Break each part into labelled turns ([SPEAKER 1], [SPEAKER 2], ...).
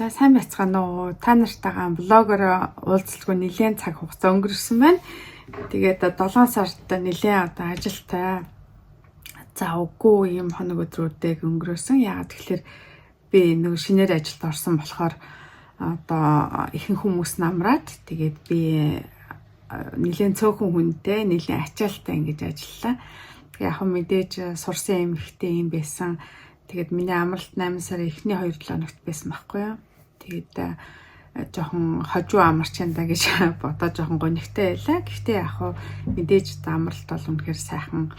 [SPEAKER 1] За сайн байцгаана уу? Та нартайгаа блогоор уулзалгүй нэлээд цаг хугацаа өнгөрсөн байна. Тэгээд 7 сард нэлээд одоо ажилтай үгүй юм хоног өдрүүдийг өнгөрөөсөн. Яагаад тэгэхээр би нэг шинээр ажилд орсон болохоор одоо ихэнх хүмүүс намраад тэгээд би нэлээд цөөхөн хүнтэй нэлээд ачаалттай ингэж ажиллалаа. Тэгээ яг мэдээж сурсан юм ихтэй юм байсан. Тэгээд миний амралт 8 сарын эхний 2-7 хоногт байсан байхгүй юу? Тэгээд жоохон хожуу амарч янда гэж бодоод жоохон гонигтай байлаа. Гэхдээ яг хуу мэдээж амралт бол үнэхээр сайхан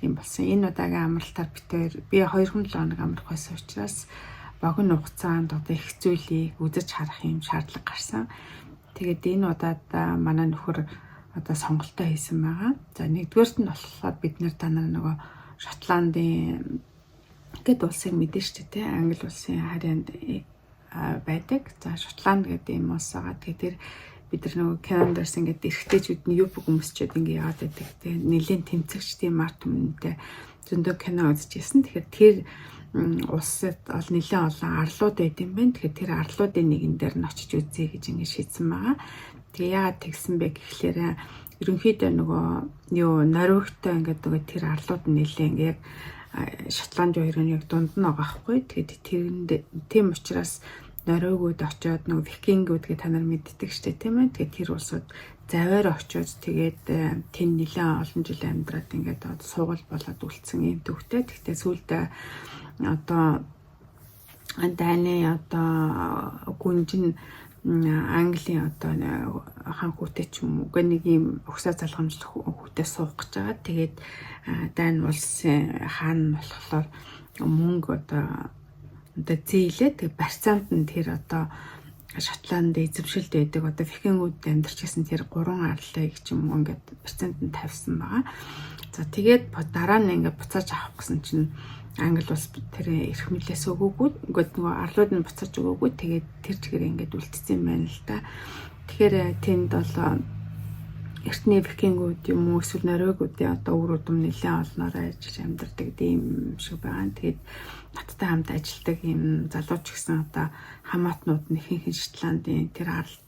[SPEAKER 1] юм болсон. Энэ удаагийн амралтаар би 2-7 хоног амрах байсан учраас богино хугацаанд одоо их зүйлийг үзэж харах юм шаардлага гарсан. Тэгээд энэ удаад манай нөхөр одоо сонголтоо хийсэн байгаа. За нэгдүгээрт нь болохоор бид нэр та нар нөгөө Шотландын гэд улсыг мэдэн шүү дээ, Англи улсын харьяанд байдаг. За Шотланд гэдэг юм уус байгаа. Тэгэхээр бид нар нөгөө Канадаас ингээд эрэгтэйчүүд нь юг хүмүүсчүүд ингээд яваад байдаг. Тэгээ нэлийн тэмцэгч тийм арт түмэнтэй зөндөө кино үзчихсэн. Тэгэхээр тэр улсад бол нэлийн олон арлууд байд юм байна. Тэгэхээр тэр арлуудын нэгэн дээр нь очиж үзье гэж ингээд шийдсэн байгаа. Тэгээ яагаад тэгсэн бэ гэхлээр ерөнхийдөө нөгөө нориогтой ингээд нөгөө тэр арлууд нь нэлийн ингээд Шотланд хоёрын яг дунд нь байгаа хгүй. Тэгээд тийм учраас Норвегиуд очиод нөгөө викингүүд гэ та нар мэддэг штэ тийм ээ. Тэгээд тэр улсууд заваар очиод тэгээд тэн нэлээд олон жил амьдраад ингээд суугал болоод үлдсэн юм төвхтэй. Тэгтээ сүүлдээ одоо дайны одоо гүнжин Английн одоо хаан хүүтэй ч юм уу нэг юм өгсөө залгамжлах хүүтэй суух гэж байгаа. Тэгээд дайн улсын хаан болохоор мөнгө одоо зээлээ тэг барьцаанд нь тэр одоо Шотланд эзэмшилд байдаг одоо викингүүд амьдарч байсан тэр 3 арлыг ч юм уу ингээд барьцаанд нь тавьсан байгаа. За тэгээд дараа нь ингээд буцааж авах гэсэн чинь Англи улс тэр эрх мэдлээс өгөөгүй ингээд нөгөө арлууд нь буцааж өгөөгүй тэгээд тэр чигээр ингээд үлдсэн юм байна л да. Тэгэхээр тэнд бол эртний викингүүд юм уу эсвэл норвегиудын одоо үр удам нэлээд олноор ажиллаж амьдардаг тийм шиг байгаа. Тэгээд надтай хамт ажилладаг юм залууч гэсэн одоо хамаатнууд нь ихэнх Шотландын тэр арал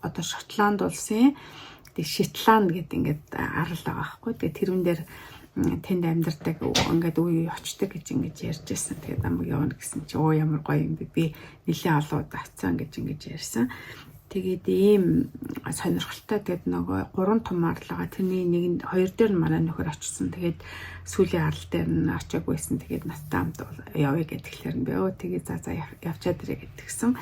[SPEAKER 1] одоо Шотланд улсын Шотланд гэдэг ингээд арал байгаа байхгүй. Тэгээд тэрүүн дээр тэнд амьдардаг ингээд үе очдөг гэж ингэж ярьж байсан. Тэгээд амаг явна гэсэн чи ямар гоё юм бэ? Би нэлээд олон удаа авцсан гэж ингэж ярьсан. Тэгээд ийм сонирхолтой тэгээд нөгөө 3 том арал байгаа. Тэрний нэг 2 дээр нь манай нөхөр очсон. Тэгээд сүүлийн арал дээр нь очиаг байсан. Тэгээд надтай хамт явъя гэхлээр нь би тэгээд за явчаад ирээ гэдгсэн.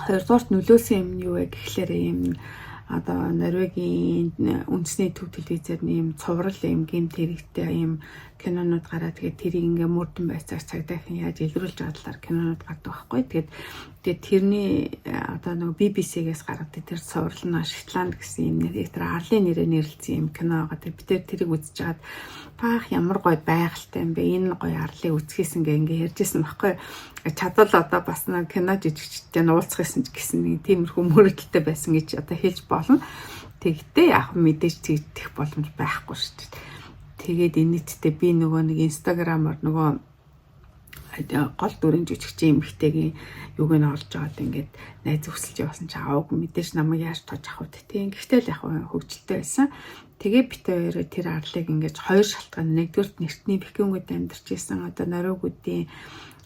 [SPEAKER 1] Хоёрдугаарт нөлөөсөн юм нь юу вэ гэхлээр ийм одоо Норвегийн үндэсний төв телевизээр нэм цуврал юм гэмт хэрэгтэй юм кинонууд гараад тэгээд тэрийг ингээ мөрдөн байцааг цагдаахан яаж илрүүлж байгаа талаар кинонууд гардаг байхгүй. Тэгээд тэрний одоо нөгөө BBC-гээс гаргадаг тэр цуврал нь Шотланд гэсэн юм нэр тэр арлын нэрээр нэрлэлсэн юм кино байгаа. Тэгээд бид тэрийг үзэж хагаад баах ямар гоё байгальтай юм бэ? Энэ гоё арлыг үзэхээс ингээ ярьжсэн байхгүй. Чадвал одоо бас нэг кино жижигчтэй уулзах гэсэн нэг тиймэрхүү мөрөдөлтэй байсан гэж одоо хэлж болно. Тэгтээ яг мэдээж тэгдэх боломж байхгүй шүү дээ. Тэгээд энэтхтэй би нөгөө нэг инстаграмаар нөгөө гол дүрэн жижигчийн эмэгтэйгийн юуг нь олж аваад ингээд найз өсөлж явсан чи аавг мэдээж намайг яаж тож авах вэ? Тийм гэхдээ л яг хөвгөлтэй байсан. Тэгээ бит хоёр тэр арлыг ингээд хоёр шалтгаан нэгдүгürt нэртний викингүүд амьдарч исэн одоо норвегиудын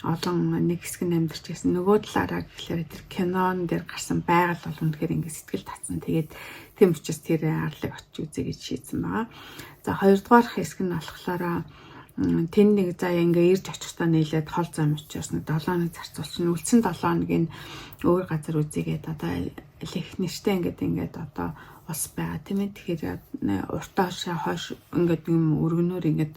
[SPEAKER 1] олон нэг хэсэг нь амьдарч байсан. Нөгөө талаараа гэхлээр тэр кинон дээр гарсан байгаль бол үнэхээр ингээд сэтгэл татсан. Тэгээд тийм учраас тэр арлыг очиж үзье гэж шийдсэн байгаа. За хоёрдугаар хэсэг нь болохоор тэн нэг заа ингээ ирж очихдаа нийлээд хол зам учраас нэг 7 хоног зарцуулчихна. Үлдсэн 7 хоногийн өөр газар үзьгээд одоо Лихтенштейн ингээд одоо ус байгаа тийм ээ. Тэгэхээр уртаа хойш ингээд юм өргөнөөр ингээд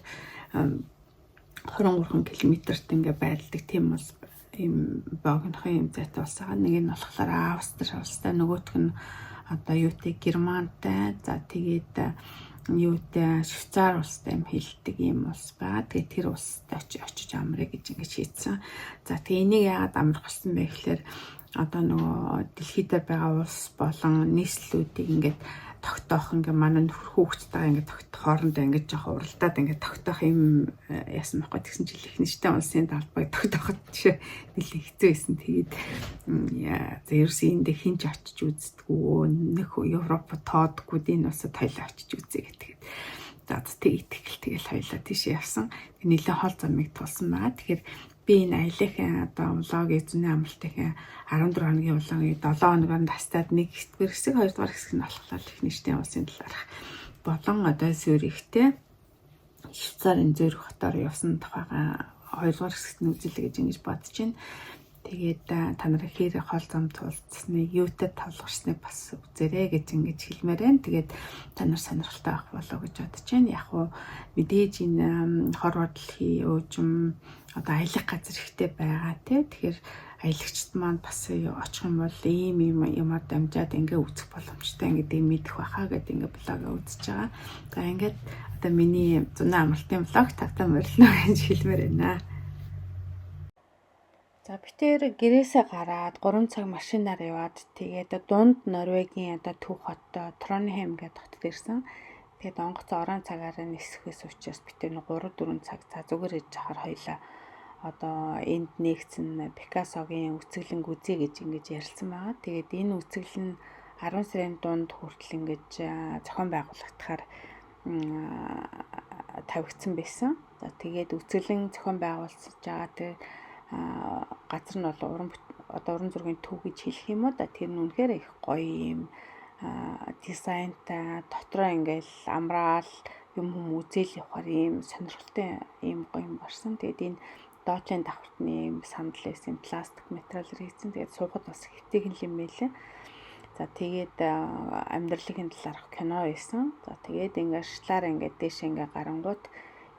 [SPEAKER 1] 23 км-т ингээ байрладаг тийм ус ийм богинохон юм зайтай ус байгаа. Нэг нь болохоор Австри улстай, нөгөөх нь одоо юутэй Германтай, за тэгээд юутэй Швейцар улстай юм хэлдэг юм улс байгаа. Тэгээд тэр улстай очиж амраа гэж ингэ шийдсэн. За тэгээд энийг яагаад амрах болсон бэ гэхээр одоо нөгөө дэлхийд байгаа улс болон нийслэлүүдийг ингээд тогтоох ингээ манай хүүхдтэйгээ ингээ хоорондоо ингээ жоохон уралдаад ингээ тогтоох юм яасан байхгүй. Тэгсэн чинь Лихтенштейн улсын талбайг тогтооход жишээ нэлээд хэцүү байсан. Тэгээд за ерөөсөө энд хинч очиж үздэггүй нөх Европ тоодгүй энэ усад хоёлаа очиж үзье гэдэг. За тэгэл хоёлаа тийш явсан. Нэлээд хол замыг тулсан байгаа. Тэгэхээр би энэ аялахын одоо влогийн зүүнний амралтын 14 хоногийн влогийг 7 хоногоор тастаад нэг хэсэг 2 дугаар хэсэг нь болохоор Лихтенштейн улсын талаарх болон одоо Зюрихтэй Швейцарын Зюрих хотоор явсан тухайга 2 дугаар хэсэгт нь үзүүлэх гэж ингэж бодож байна. Тэгээд та нарыг хэр хол зам тулцсныг юутай тавлгарсныг бас үзээрэй гэж ингэж хэлмээр байна. Тэгээд та нар сонирхолтой авах болов гэж бодож байна. Яг уу мэдээж энэ хорвоо дэлхий өөжим одоо аялах газар ихтэй байгаа тий. Тэгэхээр аялагчд маань бас очих юм бол ийм юмар дамжаад ингээ үзэх боломжтой гэдэг мэдэх байхаа гэдэг ингээ блогаа үзэж байгаа. За ингээд одоо миний зуны амралтын блог тавтан морилно гэж хэлмээр байна. За битээр гэрээсээ гараад 3 цаг машинаар яваад тэгээд дунд Норвегийн одоо төв хот Тронхейм гэдэг хотод ирсэн. Тэгээд онгоц орон цагаараа нисэхээс учраас битээр 3-4 цаг за зүгээр иж жахаар хоёлаа одоо энд нэгцэн Пикассогийн үцэглэн үзье гэж ингэж ярилцсан байгаа. Тэгээд энэ үцэглэн 10 сарын дунд хүртэл ингэж зохион байгуулагдахаар тавигдсан байсан. За тэгээд үцэглэн зохион байгуулж байгаа тэгээд газар нь бол уран зургийн төв гэж хэлэх юм уу да. Тэр нь үнэхээр их гоё юм дизайнтай дотроо ингээл амраал юм үзэл явахаар ийм сонирхолтой ийм гоё юм барсан. Тэгээд энэ доотлын давхартны ийм сандлээс ийм пластик материалаар хийсэн. Тэгээд суухад бас хэвтэйгэн юм байлээ. За тэгээд амьдралын талаарх кино байсан. За тэгээд ингээд шлаар ингээд дээш ингээд гарангууд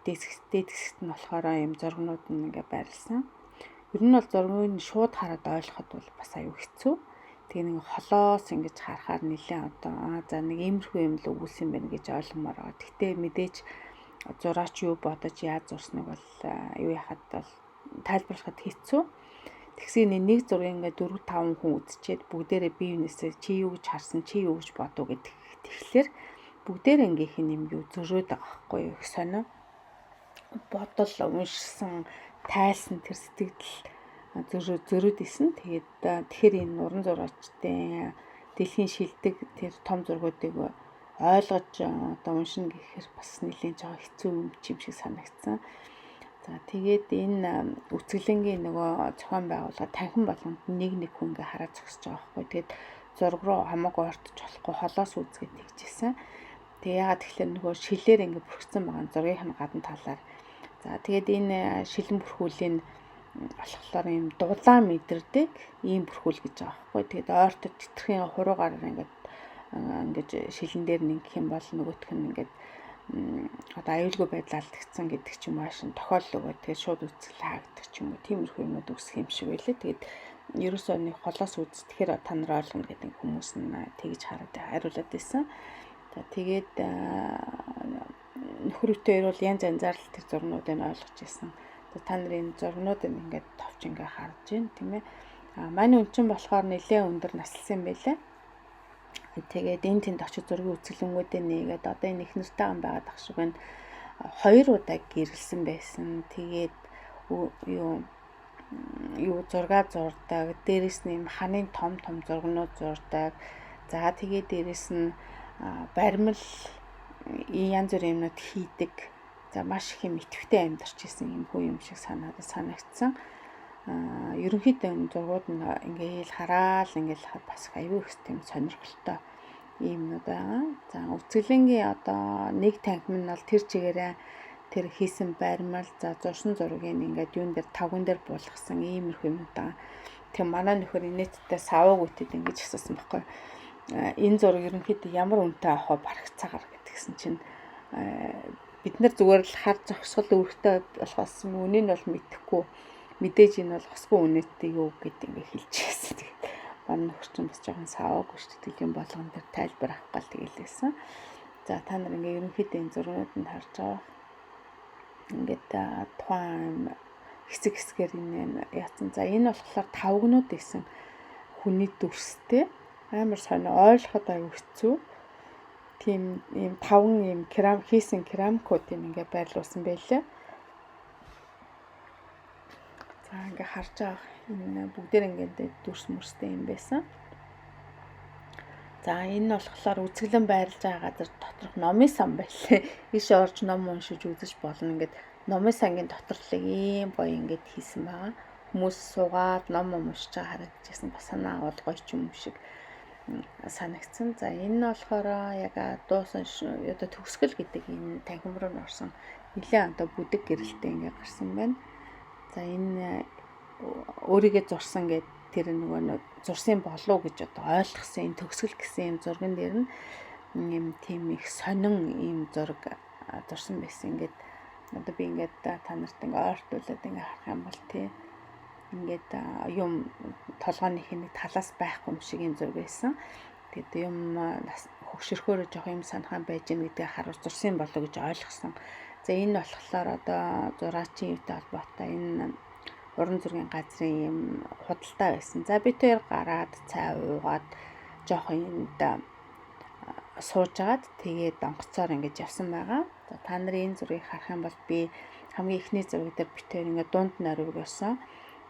[SPEAKER 1] дээд хэсэгт нь болохоор ийм зургнууд нь ингээд байрлсан. Ер нь бол зургийг шууд хараад ойлгоход бол бас аюу хэцүү. Тэгээ нэг холоос ингэж харахаар нэлээ одоо за нэг иймэрхүү юм л өгүүлсэн байна гэж ойлгомоор байгаа. Гэхдээ мэдээж зураач юу бодож яаж зурсныг бол юу яхад бол тайлбарлахад хэцүү. Тэгсээ нэг зургийг ингээ 4-5 хүн үзчихэд бүгдээрээ бие биенээсээ чи юу гэж харсан, чи юу гэж бодов гэдэг. Тэгэхээр бүгдээрээ ингээх юм юу зөрөөд байгаа байхгүй юу их сонио. Бодол уншсан тайлсан тэр сэтгэл зөрөөд исэн. Тэгэхээр энэ уран зураачдын дэлхийн шилдэг тэр том зургуудыг ойлгож одоо уншина гэхээр бас нэлээд жоо хэцүү юм шиг санагдсан. За тэгээд энэ үцгэлэнгийн нөгөө зохион байгуулалт танхим болгонд нэг хүн ингээ хараад зогсож байгаа байхгүй. Тэгээд зураг руу хамаагүй ортож болохгүй холоос үзгээд тэгжсэн. Тэгээ яагаад тэгэхээр нөгөө шилээр ингээ бүрхсэн байгаа зургийн гадна талаар. За тэгээд энэ шилэн бүрхүүлийн болохоор юм дулаан мэдэрдэг ийм бүрхүүл гэж байгаа байхгүй. Тэгээд ойртод тэтэрхийн хуруугаар ингээд шилэн дээр нэг юм бол нөгөөх нь ингээд одоо аюулгүй байдал алдагдсан гэдэг ч юм аашин тохиолдол өгөө тэгээд шууд үзэл хаагддаг ч юм уу тиймэрхүү юмуд үсэх юм шиг байлээ. Тэгээд ерөөсөө нэг холоос үздэхээр та нар ойлгоно гэдэг хүмүүс нь тэгж хараад хариулаад байсан. За тэгээд нөхөртэй бол янз янзаар л тэр зурнуудыг ойлгож ирсэн. Та нарын зурнуудыг ингээд товч ингээд харж байна тийм ээ. Манай хүн чинь болохоор нэлээд өндөр наслсан байлаа. Тэгээд энэ тэнд очиж зургийн үзэлэнгүүдээ нээгээд одоо энэ их нартайгаа байгаад ах шиг байна. 2 удаа гэрэлсэн байсан. Тэгээд юу зураг зурдаг. Дээрээс нь ханын том зургнууд зурдаг. За тэгээд дээрээс нь баримл янз бүрийн юмнууд хийдэг. За маш их юм идэвхтэй амьдарч исэн юм хүү юм шиг санагдсан. Ерөнхийдөө энэ зургууд нь ингээл хараал ингээл бас аюу их тийм сонирхолтой юмнууд байгаа. За үцгэлэнгийн одоо нэг танхим нь бол тэр чигээрээ тэр хийсэн баримл за зурсан зургийг ингээд юун дээр тавган дээр буулгасан иймэрхүү юм даа. Тэгээ манай нөхөр инээдтэй саваг үтэд ингэж асуусан байхгүй. Энэ зураг ерөнхийдөө ямар үнэтэй авах вэ барах цагаар гэдгсэн чинь бид нар зүгээр л хар зогсгол үүрэгтэй болохоос үнийг нь бол мэдэхгүй мэдээж энэ бол хосгүй үнэтэй юу гэдэг ингээ хэлж байсан. Тэгээд манай нөхөр чинь бас жоохон саваагүй шүү дээ. Тэлийн болгон дээр тайлбар авах гал тэгэлээсэн. За та нар ингээ ерөнхийдөө энэ зургууд нь харж байгаа. Ингээд тухайн хэсгээр энэ яатсан. За энэ болохоор тавгнууд байсан хүний дүрстэй амар сонио ойлгоход аюу хэцүү. тийм ийм 5 ийм керам хийсэн керамикууд юм ингээ байрлуулсан байлээ. За ингээ харж байгаа энэ бүгдээр ингээ дүрс мөрстэй юм байсан. За энэ нь болохоор үзэглэн байрлаж байгаа газар доторх номын сан байлээ. Иш орж ном уншиж үзэж болно. Ингээд номын сангийн доторлыг ийм гоё ингээд хийсэн байгаа. Хүмүүс суугаад ном уншиж байгаа харагдчихсан. Бас санаа аваад гоё ч юм шиг санагдсан. За энэ нь болохоор яг дуусан одоо төгсгөл гэдэг энэ танхим руу орсон нэлээд одоо бүдэг гэрэлтэй ингээ гарсан байна. За энэ өөрийгөө зурсан гэдэг тэр нөгөө зурсан болов гэж одоо ойлгосон энэ төгсгөл гэсэн юм зурган дээр нь юм тийм их сонин ийм зураг зурсан байсан. Ингээд одоо би ингээд та нарт ингээ ойртуулад ингээ харах юм бол тий ингээд юм толгойн нэг талаас байхгүй юм шиг юм зураг байсан. Тэгээд юм хөгшөрхөөр жоох юм санахаа байж гэн гэдгийг харуулж зурсан болов гэж ойлгосон. За энэ болохоор одоо зураачийн үетэй холбоотой энэ уран зургийн газрын юм худалдаа байсан. За би тэр гараад цай уугаад жоох энд суужгаад тэгээд онгоцоор ингэж явсан байгаа. За та нарын энэ зургийг харах юм бол би хамгийн ихний зураг дээр битээр ингээд дунд наривг байсан.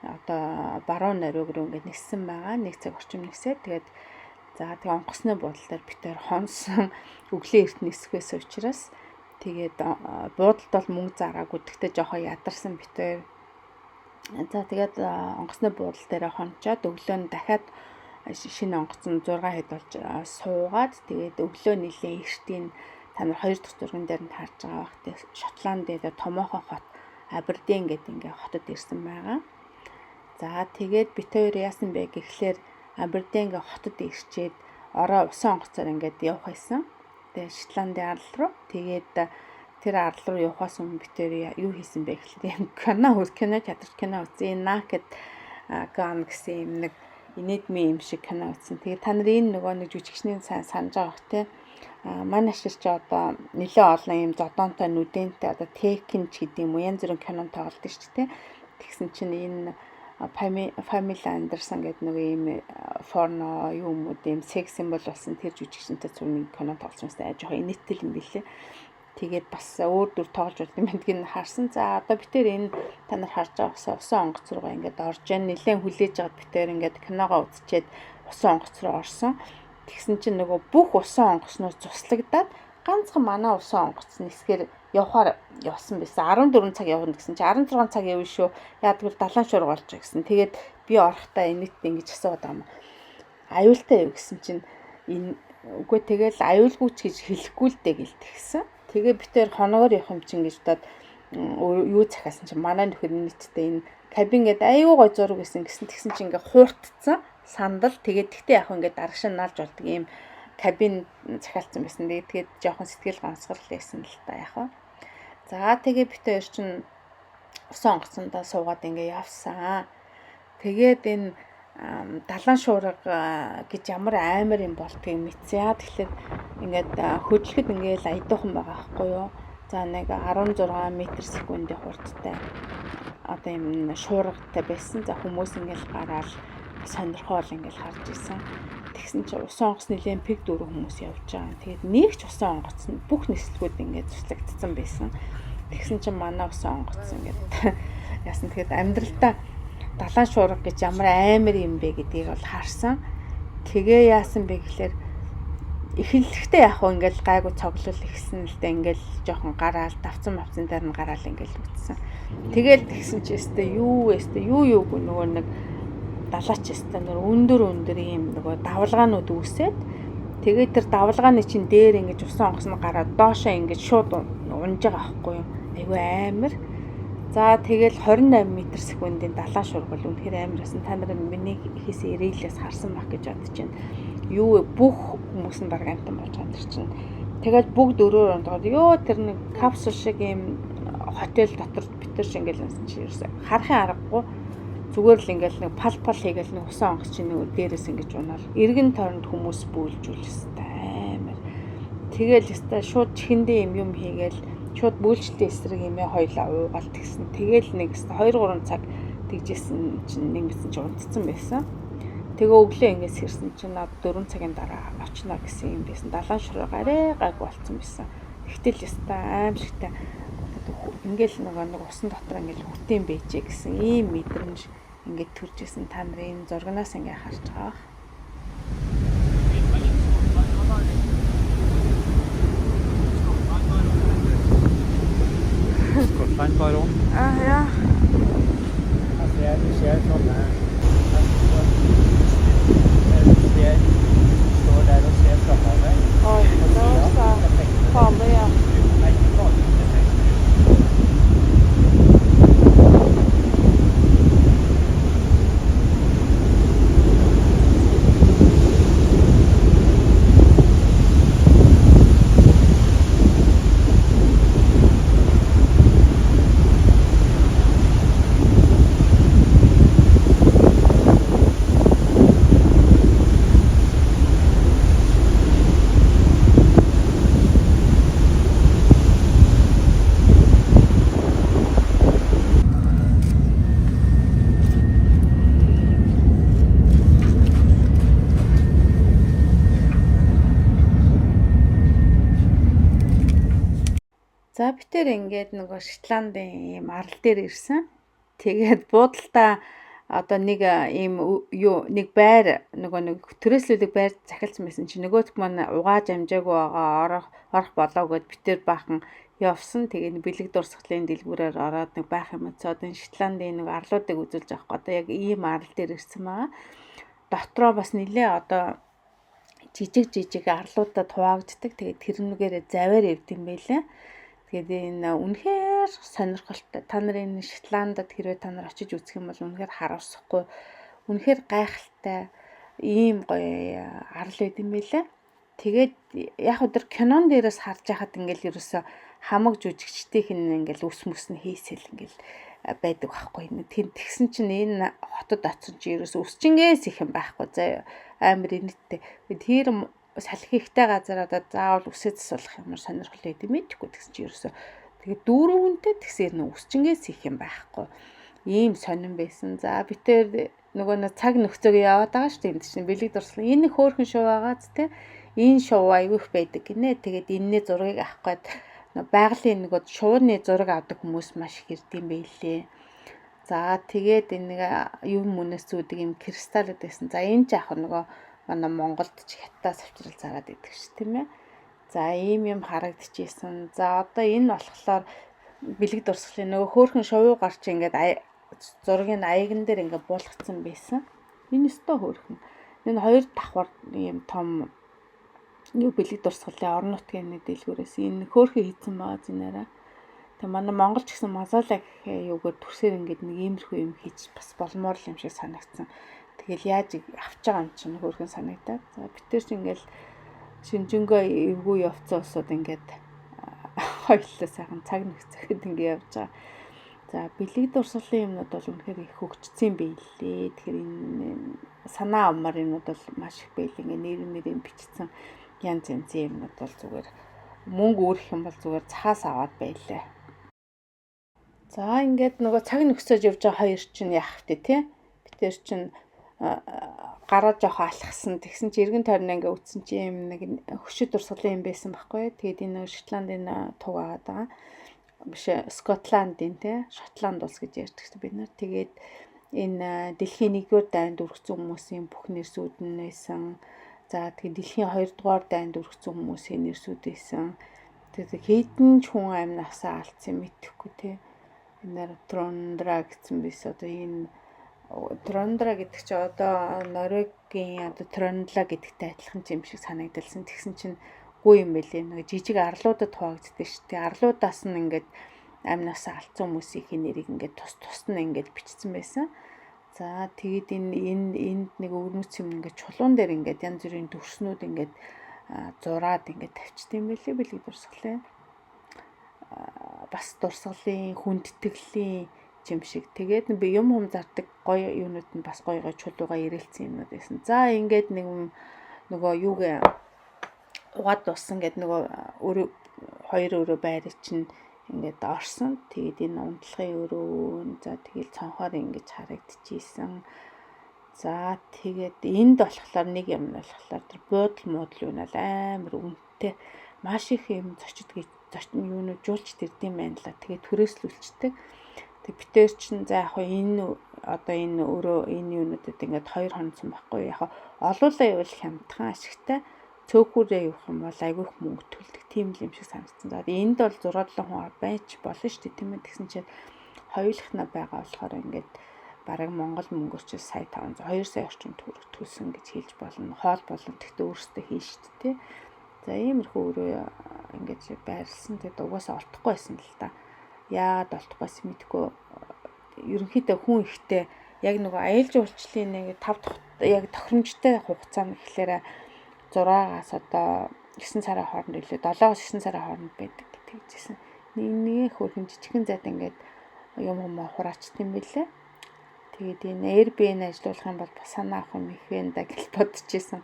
[SPEAKER 1] Одоо баруун наривг руу ингээд ниссэн байгаа. 1 цаг орчим нисээд тэгээд за тэгээ онгоцны буудлын дээр битээр хонсон өглөө эрт нисэхээс учраас тэгээд буудалд бол мөнгө зараагүй. Тэгтээ жоохон ядарсан битээр. За тэгээд онгоцны буудлын дээр хончоод өглөө нь дахиад шинэ онгоцон 6 хэд болж суугаад тэгээд өглөө нилээ эртийн та нар 2 дахь зурган дээр нь харж байгаа бах тий Шотландын томоохон хот Абердин гэдэг ингээ хотод ирсэн байгаа. За тэгээд бит хоёр яасан бэ гэхлээр Абердингийн хотод ирчээд ороо усан онгоцоор ингээд явах байсан. Тэгээд Шотландын арал руу тэгээд тэр арал руу явахаас өмнө бит хоёр юу хийсэн бэ гэхлээр кино театрт кино үзсэн. Naked Gun гэсэн юм нэг инедми юм шиг кино үзсэн. Тэгээд та нар энэ нөгөө нэг жүжигчний сайн санаж байгаа бох тий. Манай ширч одоо нэлээ олон юм зодонтой нүдэнтэй одоо Tekken ч гэдэг юм уу янз бүрийн кинонд тоглолт шүү дээ. Тэгсэн чинь энэ Pamela Anderson гэдэг нэг юм порно юм уу юм секс символ болсон тэр жүжигчтэй зургийн кино тоглож байсан. Ажиг инээдтэй юм билээ. Тэгээд бас өөр дүр тоглож болд юм гэдгийг харсан. За одоо битээр энэ та нар харж байгаа усан онгоц руугаа ингээд орж яан нэлээд хүлээж аваад битээр ингээд киногоо үзчихэд усан онгоц руу орсон. Тэгсэн чинь нөгөө бүх усан онгоцнууд цуслагдаад ганцхан манай усан онгоц нисгээр явахаар явсан байсан. 14 цаг явна гэсэн чинь 16 цаг явна шүү. Яадаг бол далайн шуурга болж байгаа гэсэн. Тэгээд би орохдоо энэт ингэж асууад байгаа юм. Аюултай юу гэсэн чинь энэ үгүй тэгэл аюулгүй ч гэж хэлэхгүй л дээ гэлтгсэн. Тэгээ битээр хоногоор явах юм чинь гэж бодоод юу захиасан чинь манай нөхөр нийтдээ энэ кабингээд аюу гой зураг гэсэн тэгсэн чинь ингээ хууртцсан сандал тэгээд тэгтээ яг ингээ дарагшаа наалж болдог юм кабин захиалсан байсан. Тэгээд жоохон сэтгэл ганцгарал байсан л та яг. За тэгээ битээр чинь усан онгоцондоо суугаад ингээ явсан. Тэгээд энэ далайн шуурга гэж ямар амар юм болдгийг мэдсэн. Яа тэгэхээр ингээд хөдлөхөд ингээл аядуухан байгаа байхгүй юу? За нэг 16 м/сек хурдтай одоо юм шуургатай байсан. За хүмүүс ингээл гараал сонирхол ингээл харж исэн. Тэгсэн чинь усан онгоц нэлээд пик дөрөв хүмүүс явж байгаа. Тэгээд нэг ч усан онгоц нь бүх нислэгүүд ингээд цуслагдсан байсан. Тэгсэн чинь манай усан онгоц ингээд яасан тэгээд амьдралдаа далайн шуурга гэж ямар амар юм бэ гэдгийг бол харсан. Тэгээ яасан бэ гэхэлэр эхлэхдээ яг хөө ингээл гайгүй цоглол ихсэн л дээ ингээл жоохон гараал давцсан дээр нь гараал ингээл үтсэн. Тэгэл тэгсэн чи юу нөгөө нэг далаач нөр өндөр юм нөгөө давлгаанууд үүсээд тэгээд тэр давлгааны чинь дээр ингэж усан онгоц нь гараад доошоо ингэж шууд унж байгаа байхгүй юу? Айгүй амар. За тэгэл 28 м/сек далайн шуурга бол үнэхээр амар байсан. Та нар миний хийсэн ирээлээс харсан байх гэж бодож байна. Юу бүх хүмүүс нь баг амтан болж байгаа юм чинь. Тэгэл бүгд өрөөр ондоод тэр нэг капсул шиг юм хотел дотор битэрч ингээл юмсан чи ерөөсө харахын аргагүй зүгээр л ингээл нэг пал хийгээл нэг усан онгоц чинь нэг дээрээс ингэж унаал эргэн тойронд хүмүүс бүүлжүүлсэн амар. Тэгэл өстой шууд чихэндээ юм хийгээл шууд бүүлжлээ эсрэг юм хоёлаа уугаал тэгсэн. Тэгэл нэг 2-3 цаг тэгжсэн чинь нэг мэдсэн чи унтцсан байсан. Тэгээ өглөө ингээс хэрсэн чинь над 4 цагийн дараа очно гэсэн юм байсан. Далайн шороо гараа гайг болцсон байсан. Тэгтэл яста аимшигтай ингээл нэг усан дотор ингээл хүтэн байжээ гэсэн ийм мэдрэмж ингээд төрж исэн. Та нарын энэ зургнаас ингээ харж байгаа.
[SPEAKER 2] Kleinballon.
[SPEAKER 1] Ah ja.
[SPEAKER 2] Also ja, das ist ja schon står där och ser från havet.
[SPEAKER 1] Oj, det var så farliga. За би тэр ингээд нөгөө Шотландын ийм арал дээр ирсэн. Тэгээд буудалтаа одоо нэг ийм юу нэг байр нөгөө нэг төрөөслөлөг байр захилцсан байсан чи нөгөөдх маань угааж амжаагүй байгаа орох болоо гэд би тэр баахан явсан. Тэгээд бэлэг дурсгалын дэлгүүрээр ороод нэг байх юм цаа одоо Шотландын нэг арлуудыг үзүүлж авах. Одоо яг ийм арал дээр ирсэн байгаа. Дотроо бас нилээ одоо жижиг арлуудад хуваагддаг. Тэгээд тэрнүүгээрээ заваар ивд юм байлаа. Тэгээд энэ үнэхээр сонирхолтой. Та нарын Шотландд хэрвээ та нар очиж үзэх юм бол үнэхээр харуулсахгүй. Үнэхээр гайхалтай ийм гоё арал байд юм байлаа. Тэгээд яг өдөр кинон дээрээс харж байхад ингээл ерөөсө хамаг жүжигчдийнх нь ингээл ус мөс нь хийсэл ингээл байдаг байхгүй. Тэгсэн чинь энэ хотод очсон чи ерөөсө өсчингээс их юм байхгүй заа амар инэттэй. Тэр салхихтай газар одоо заавал үсээ засуулах юмар сонирхол байд юм ээ тэггүй тэгсэн чи ерөөсө тэгээд дүүрэн хүнтэй тэгсээр нөө үсчингээс их юм байхгүй. Ийм сонирн байсан. За би тэр нөгөө нэг цаг нөхцөг яваад байгаа шүү дээ. Энд чинь бэлэг дурслан энэ хөөхөн шоу байгааз те энэ шоу аягүй их байдаг гинэ. Тэгээд энэний зургийг авах гээд байгалийн нөгөө шууны зураг авдаг хүмүүс маш их ирдэм байлээ. За тэгээд энэ юм мөнөөс зүүдэг юм кристаллууд байсан. За энэ ч яг нөгөө манай Монголд ч хятадаас авчрал зараад идэг ш тийм ээ. За ийм юм харагдчихсэн. За одоо энэ болохоор бэлэг дурсгалын нөгөө хөөхөн шувуу гарч ингээд зургийн аяган дээр ингээд буулгацсан байсан. Энэ өстой хөөхөн. Энэ хоёр давхар ийм том юу бэлэг дурсгалын орон нутгийн нэг дэлгүүрээс энэ хөөхөн хийцэн байгаа зинээрээ. Тэгээ манай Монгол ч гэсэн мазалаг юугаар төрсээр ингээд нэг иймэрхүү юм хийж бас болмоор юм шиг санагдсан. Тэгэл яаж авч байгаа юм чинь хөөрхөн санагдаад. За битэр ч ингээл шинжэнгөө эвгүй явцсан усуд ингээд хоёлоо сайхан цаг нөхцөхэд ингээд явж байгаа. За бэлэг дурсгалын юмнууд бол үнэхээр их хөгжсөн байлээ. Тэгэхээр энэ санаа аммаар юмнууд бол маш их байлээ. Ингээд нэрээр бичсэн янз янзын юмнууд бол зүгээр мөнгө өөрөх юм бол зүгээр цахаас аваад байлаа. За ингээд нөгөө цаг нөхцөж явж байгаа хоёр чинь яах вэ те? Битэр чинь гараа жоохоо алхсан. Тэгсэн чи эргэн тойрны ингээ үтсэн чи юм нэг хөшөд дурсгалын юм байсан байхгүй. Тэгээд энэ Шотландын туг аваад байгаа. Биш Скотландын те Шотланд улс гэж ярьдаг шүү бид нар. Тэгээд энэ дэлхийн 1-р дайнд өргөцсөн хүмүүсийн бүх нэрсүүд нь байсан. За тэгээд дэлхийн 2-р дайнд өргөцсөн хүмүүсийн нэрсүүд байсан. Тэгээд хэдэн ч хүн амнасаа алдсан мэдэхгүй те. Энэ Трондра гэсэн биш одоо энэ Трондра гэдэг чи одоо Норвегийн одоо Трондла гэдэгтэй адилхан юм шиг санагдалсан. Тэгсэн чинь үгүй юм байлээ. Нэг жижиг арлуудад хуваагддаг шүү дээ. Арлуудаас нь ингээд амнасаа алдсан хүмүүсийн нэрийг ингээд тус нь ингээд бичсэн байсан. За тэгээд энд нэг өвөрмөц юм ингээд чулуун дээр ингээд янз бүрийн төвшнүүд ингээд зураад ингээд тавьчихсан юм байлээ бэлэг дурсгалын. Бас дурсгалын хүндтгэлийн юм шиг. Тэгээд би юм зардаг гоё юунууд нь бас гоё чулууга ирэлцсэн юмнууд байсан. За ингээд нэг нөгөө юуг угаад дууссан гэд нөгөө хоёр өрөө байр чинь ингээд орсон. Тэгээд энэ унтлагын өрөө за тэгэл цонхоор ингэж харагдчихсэн. За тэгээд энд болохоор нэг юм нь болохоор тэр буудал муудал юу нэл амар үнэтэй маш их юм юунууд жуулчд ирдэм байна л. Тэгээд түрээслүүлцдэг. Тэг битээр чинь за яг энэ одоо энэ өөрөө энэ юунуудад ингээд 2 хонцсон байхгүй яг олуулаа явуул хямдхан ашигтай цөөхүүрээ явах юм бол айгүйх мөнгө төлдөг тийм л юм шиг санагдсан. За энд бол 6-7 хүн байж болно шүү дээ тийм ээ. Тэгсэн чинь хоёулахна байгаа болохоор ингээд бараг Монгол мөнгөөр чи сая 500 2 сая орчим төгрөг төлсөн гэж хэлж болно. Хоол болон тэгтээ өөрөөсөө хийн шүү дээ. За иймэрхүү өөрөө ингээд байрлсан. Тэгээд угаасаа олдохгүй байсан л та. Яагаад олдохгүйс мэдэхгүй. Ерөнхийдөө хүн ихтэй яг нөгөө аял жуулчлалын нэг 5 дахь яг тохиромжтой хугацаа нь гэхлээр 6-аас одоо 9 сарын хооронд илүү 7-оос 9 сарын хооронд байдаг гэж хэлсэн. Нэг хөрхөн жижигхэн зайд ингээд юм хураачт юм билээ. Тэгээд энэ Airbnb ажиллуулах юм бол бас санаа авах юм их байна да гэж бодож исэн.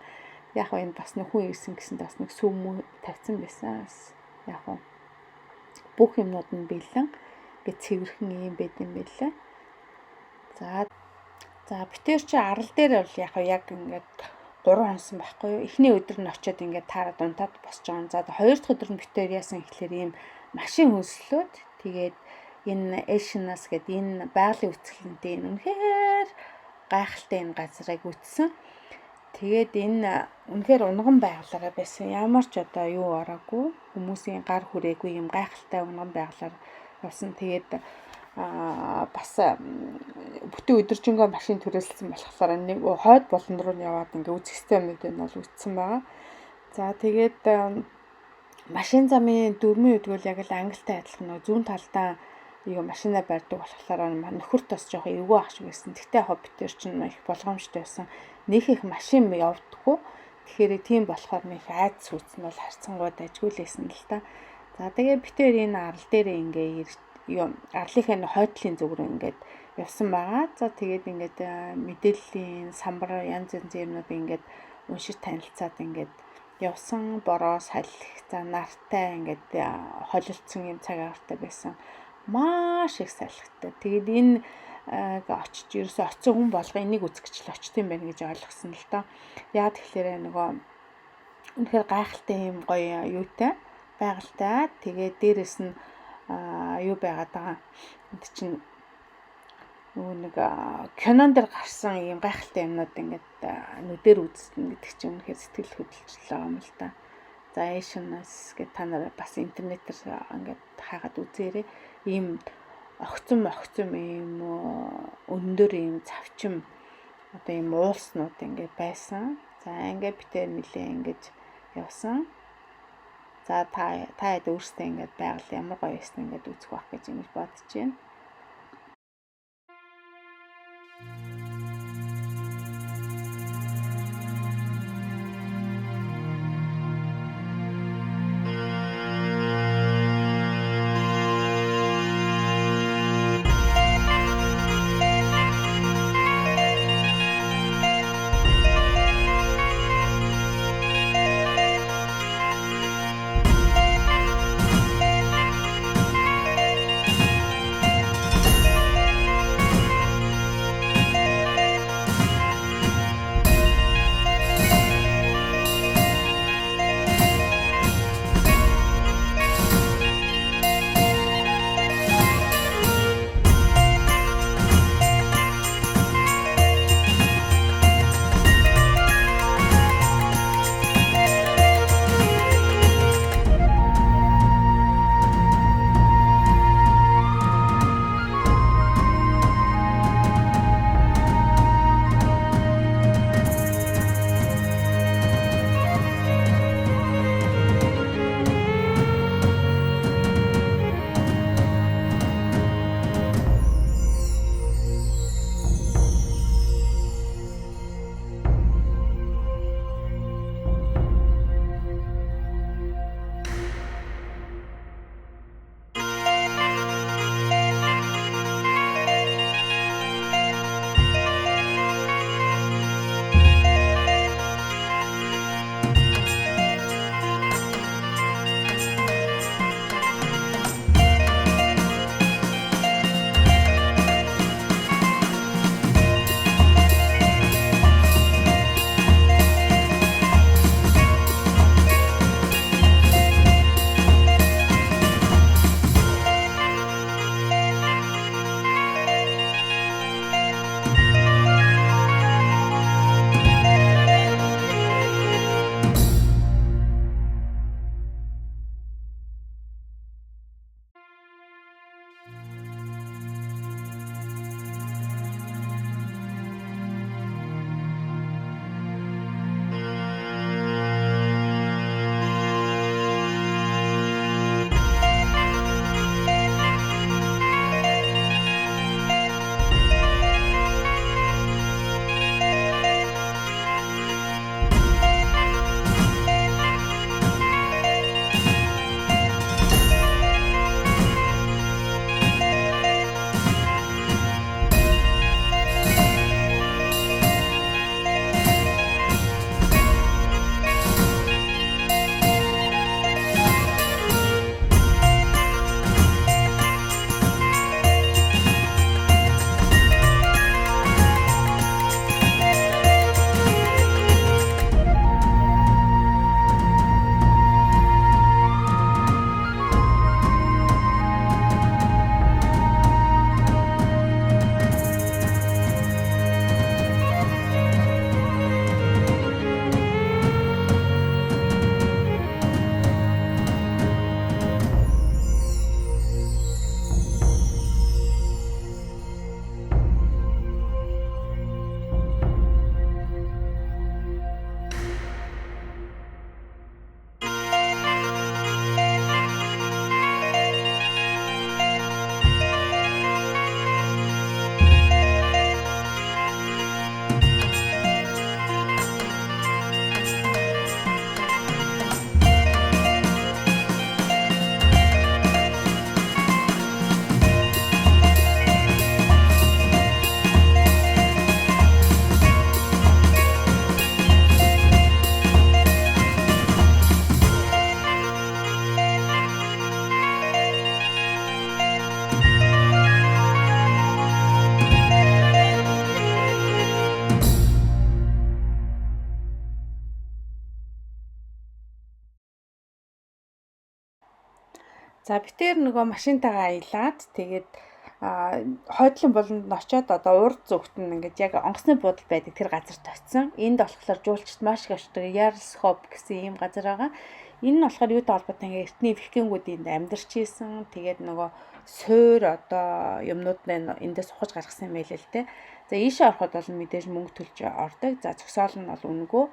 [SPEAKER 1] Яг энэ бас нөхөн ирсэн гэсэн бас нэг сүм тавьсан байсан. Яг бүх юмнууд нь бэлэн гэж цэвэрхэн юм байд юм билээ. За битэр чи арал дээр бол яг ингээд 3 хонсон байхгүй юу? Эхний өдөр нь очиод ингээд таарад унтаад босч байгаа. За 2 дахь өдөр нь битэр яасан гэхлээр ийм машин хөнслөөд тэгээд энэ Эшнас гэдэг энэ байгалийн үтгэлэнтэй энэ үнэхээр гайхалтай энэ газрыг үтсэн. Тэгээд энэ үнэхээр унган байгалаараа байсан. Ямар ч одоо юу ороогүй, хүмүүсийн гар хүрээгүй юм гайхалтай унган байгалаар явсан. Тэгээд бас бүтэн өдөржингөө машин түрээсэлсэн болохоор нэг хойд болон руу яваад ингээ үзэх системүүд нь бол үтсэн байгаа. За тэгээд машин замын 4-ийн өдгөл яг л Англитай адилхан нөө зүүн талдаа юу машина барьдаг болохоор нөхөрт бас жоох эвгүй ах шиг байсан. Тэгтээ яг битэр чинь их болгоомжтой байсан. Нөх их машин явдаггүй. Тэгэхээр тийм болохоор нэг айц сүйц нь бол харьцангуй дажгүй лээсэн л та. За тэгээ битэр энэ арал дээр ингээ юу арлынхаа хойдлын зүг рүү ингээд явсан байгаа. За тэгээд ингээд мэдээллийн самбар янз янзын юмнууд ингээд уншиж танилцаад ингээд явсан бороо салхи за нартай ингээд холилдсон юм цаг агаартай байсан. Маш их салхитай. Тэгээд энэ очиж ерөөсөө оцсон хүн болго энийг үзэх гэж л очт юм байна гэж ойлгосон л доо. Яа тэгэхээр нөгөө үнэхээр гайхалтай юм гоё юутай байгальтай. Тэгээд дээрэс нь юу байгаад байгаа. Энд чинь нөгөө нэг кинон дээр гарсан юм гайхалтай юмнууд ингээд нүдээр үзсэн гэдэг чинь үнэхээр сэтгэл хөдлөж байгаа юм л да. За Эшнас гэдэг та нараа бас интернетээр ингээд хаагаад үзээрэй. Ийм огцом ийм өндөр ийм завчим одоо ийм уулснууд ингээд байсан. За ингээд битээр нилээ ингээд явсан. За та өөрсдөө ингээд байгаль ямар гоё юмсан ингээд үзэх байх гэж ингэж бодож байна. За битээр нөгөө машинтайгаа аялаад тэгээд хойдлын болонд нь очиод одоо урд зүгт нь ингээд яг онгоцны буудал байдаг тэр газарт очисон. Энд болохоор жуулчд маш их очдог Ярлсхоп гэсэн ийм газар байгаа. Энэ нь болохоор юутай холбоотой ингээд эртний викингуудын амьдарч ийсэн. Тэгээд нөгөө суур одоо юмнууд эндээс сухаж гаргасан юм байл л те. За ийшээ ороход бол мэдээж мөнгө төлж ордог. За зөксөөл нь бол үнэгүй.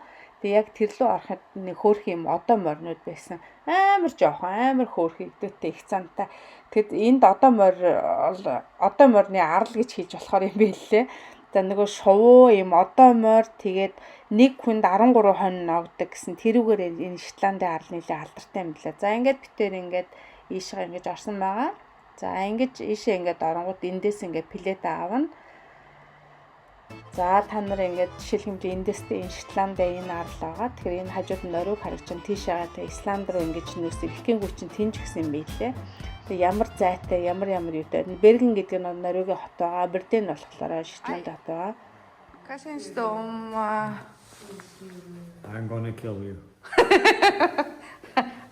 [SPEAKER 1] Тэгээ яг тэр лөө ороход нэг хөөх юм одоо морнууд байсан. Амар жоохон, амар хөөхийгдүүтэй их цантай. Тэгэд энд одоо морны арал гэж хийж болохоор юм бэлээ. За нөгөө шувуу юм одоо морь тэгээд нэг хүнд 13 хонь ногдөг гэсэн тэрүүгээр энэ Шотландын арал нэлээ алдартай юм лээ. За ингээд битээр ингээд ийшээ ингэж орсон байгаа. За ингэж ийшээ ингээд оронгууд эндээс ингээд плет аавна. За та нар ингээд жишээлхэмжээ эндээстэй энэ Шотландын энэ арал байгаа. Тэгэхээр энэ хажууд нь оройг харагч нь тийш байгаа. Тэгээ Исланд руу ингэж нөөс викингүүд чинь тэнж гисэн юм билээ. Тэгээ ямар зайтай, ямар юутай. Берген гэдэг нь Норвегийн хот байгаа. Берден болохоор Шотланд хот байгаа.
[SPEAKER 2] I'm gonna kill you.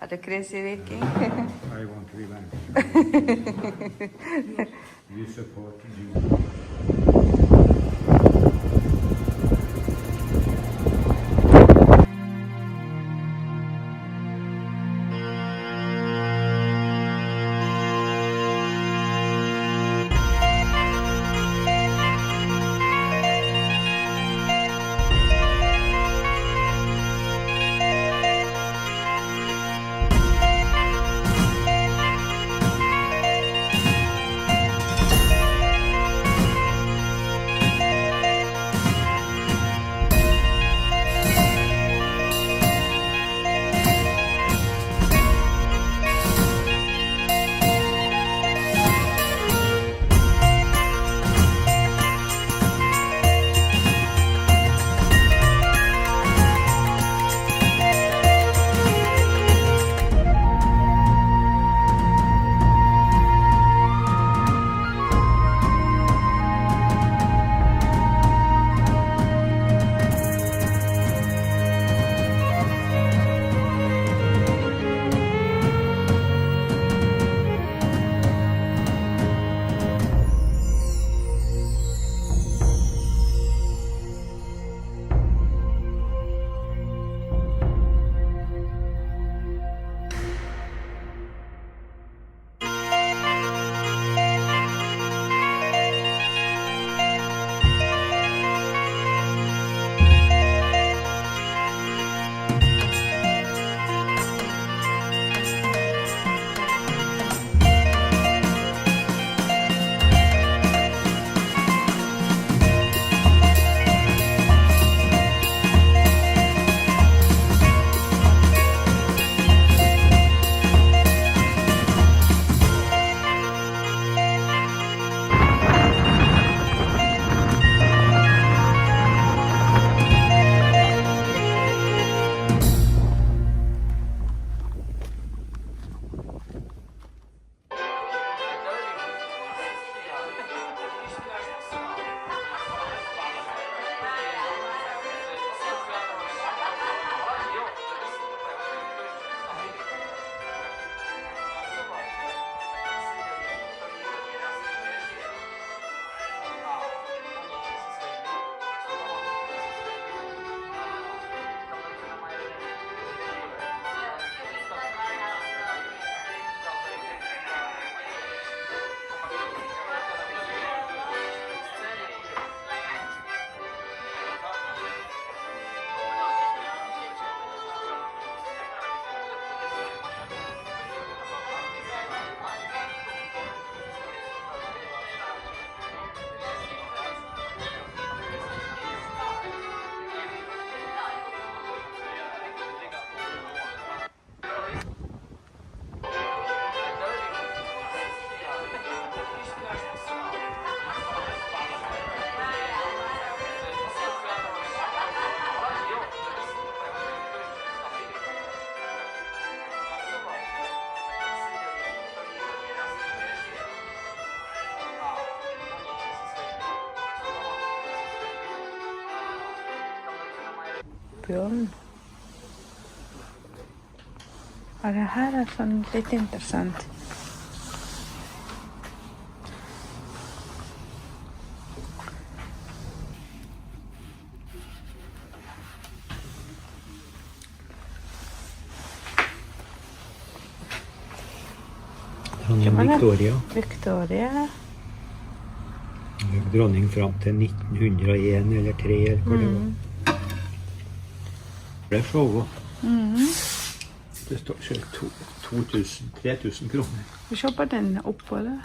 [SPEAKER 1] Ada crazy viking.
[SPEAKER 2] I want revenge. You support me.
[SPEAKER 1] Björn. Aga här är från lite intressant.
[SPEAKER 2] Dronning Victoria.
[SPEAKER 1] Victoria.
[SPEAKER 2] Dronning fram til 1901 eller 3 eller hva det var. Det er showet. Det står selv 2000-3000 kroner.
[SPEAKER 1] Vi kjøper den oppå det.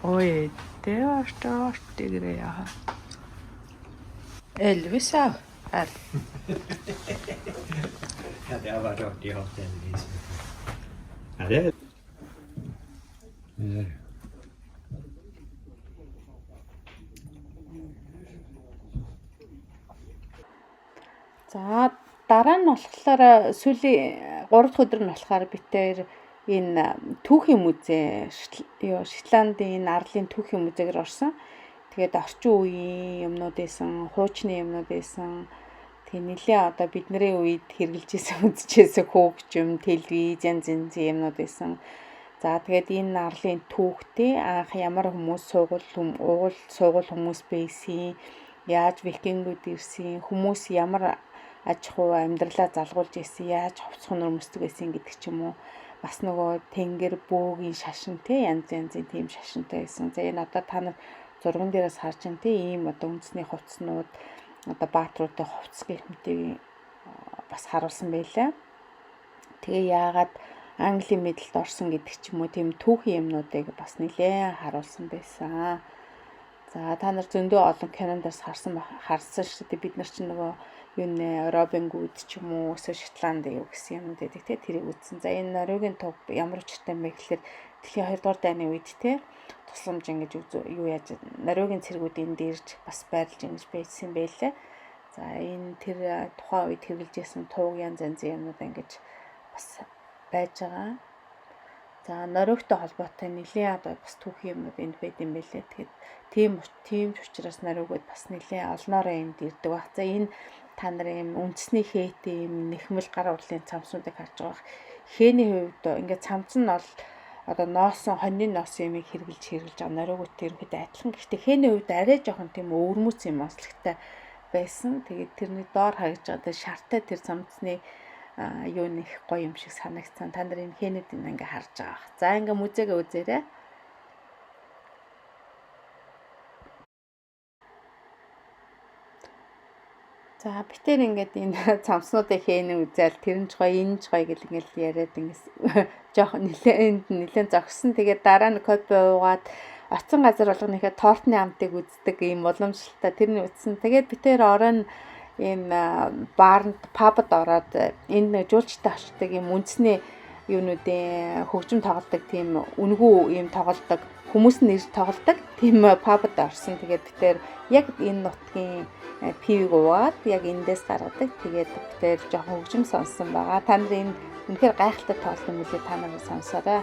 [SPEAKER 1] Oi, det var startig greia her. Elvis her.
[SPEAKER 2] Ja, det har vært artig å ha den visen. Ja, det er...
[SPEAKER 1] За дараа нь болохоор сүүлийн 3 дахь өдөр нь болохоор бид тээр энэ түүхийн музей Шотландын энэ арлын түүхийн музейгээр орсон. Тэгээд орчин үеийн юмнууд байсан, хуучны юмнууд байсан. Тэгээ нэлээ одоо бидний үед хэрэгжилж исэн үзчихсэн хөгжим, телевиз, янз янзын юмнууд байсан. За тэгээд энэ арлын түүхтэй анх ямар хүмүүс суугуул хүмүүс байсан, яаж викингүүд ирсэн, хүмүүс ямар аж ахуй амьдралаа залгуулж ирсэн, яаж хувцас нөрмөсдөг байсан гэдэг ч юм уу. Бас нөгөө тэнгэр бөөгийн шашин те янз янзын тийм шашинтай байсан. За энэ одоо та нар зурган дээрээс харж байна те ийм одоо үндэсний хувцснууд одоо баатруудын хувцс гэх мэтийг бас харуулсан байлаа. Тэгээ яагаад Английн мэдэлд орсон гэдэг ч юм уу тийм түүхийн юмнуудыг бас нэлээд харуулсан байсан. За та нар зөндөө олон кинондоос харсан шүү дээ. Бид нар ч нөгөө юу нэ Робин Гуд ч юм уу эсвэл Шотландын юу гэсэн юм гэдэг те тэрийг үзсэн. За энэ Норигийн туг ямар учиртай юм бэ гэхэлэр дэлхийн 2 дугаар дайны үед те тусламж ингэж юу яаж Норигийн цэргүүд энд ирж бас байрлаж ингэж байсан байлаа. За энэ тэр тухайн үед хэрэгжилжсэн тууг янз янзын юмнууд ингэж бас байж байгаа. За Норигтой холбоотой нэлийн одоо бас түүхийн юмнууд энд байд юм байлээ. Тэгэхээр тийм ч учраас Норигууд бас нэлийн олноороо энд ирдэг баг. За энэ та нарын үндэсний хээтэй юм нэхмэл гар урлын цамцуудыг харж байгаа. Хээний хувьд ингээд цамц нь бол одоо ноосон хоньны ноос юмыг хэрглэж байгаа. Норигууд ерөнхийдөө адилхан. Гэхдээ хээний хувьд арай жоохон тийм өвөрмөц юм онцлогтой байсан. Тэгээд тэрний доор харагдж байгаа шартай тэр цамцны юу нэх гоё юм шиг санагдсан. Та нар энэ хэнэд ингээ харж байгаа. За ингээ музейгээ үзээрэй. За битээр ингээд энэ цамцнуудыг хийнэ үзэл тэр нь ч гоё энэ ч гоё гэл ингээл яриад ингээс жоохон нэлээд зогссон. Тэгээд дараа нь кофе уугаад оцсон газар болгоныхаа тортны амтыг үздэг ийм уламжлалтай тэрний үзсэн. Тэгээд битээр орон ийм баарнд пабд ороод энэ жуулчтай очдаг ийм үндэсний юунуудын хөгжим тоглодог тийм үнгүү ийм тоглодог хүмүүс нь ирж тоглодог тийм пабд орсон. Тэгээд битээр яг энэ нутгийн пивийг уугаад яг эндээс гаргадаг. Тэгээд битээр жоохон хөгжим сонссон байгаа. Та нар энэ үнэхээр гайхалтай тоглоом үлээ та нарыг сонсоорой.